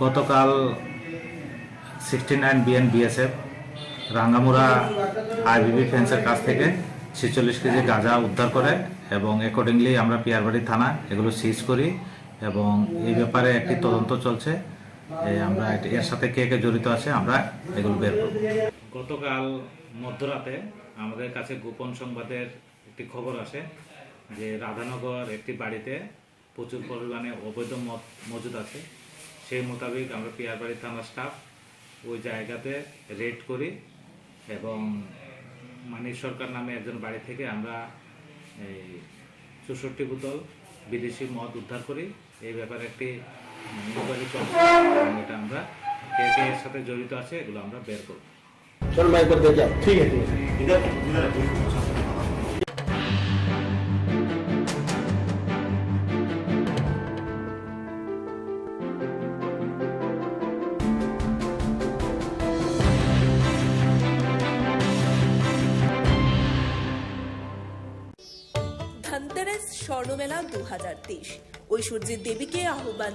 গতকাল 69 BN BSF রাঙ্গামুড়া IBB ফেন্সের কাছ থেকে 46 কেজি গাঁজা উদ্ধার করে এবং অ্যাকর্ডিংলি আমরা পিয়ারবাড়ি থানা এগুলো সিজ করি এবং এই ব্যাপারে একটি তদন্ত চলছে। আমরা এর সাথে কে কে জড়িত আছে আমরা এগুলো বের করব। গতকাল মধ্যরাতে আমাদের কাছে গোপন সংবাদের একটি খবর আসে যে রাধানগর একটি বাড়িতে প্রচুর পরিমাণে অবৈধ মদ মজুদ আছে। সেই মোতাবেক আমরা পিয়ারবাড়ি থানার স্টাফ ওই জায়গাতে রেড করি এবং মানিক সরকার নামে একজন বাড়ি থেকে আমরা 64 বোতল বিদেশি মদ উদ্ধার করি। এই ব্যাপারে একটি ইনকোয়ারি চলছে এবং এটা আমরা কে কে এর সাথে জড়িত আছে এগুলো আমরা বের করব। चल मैं कर देता ठीक है इधर ধনতেরাস স্বর্ণমেলা 2023 ঐশ্বর্যের দেবীকে আহ্বান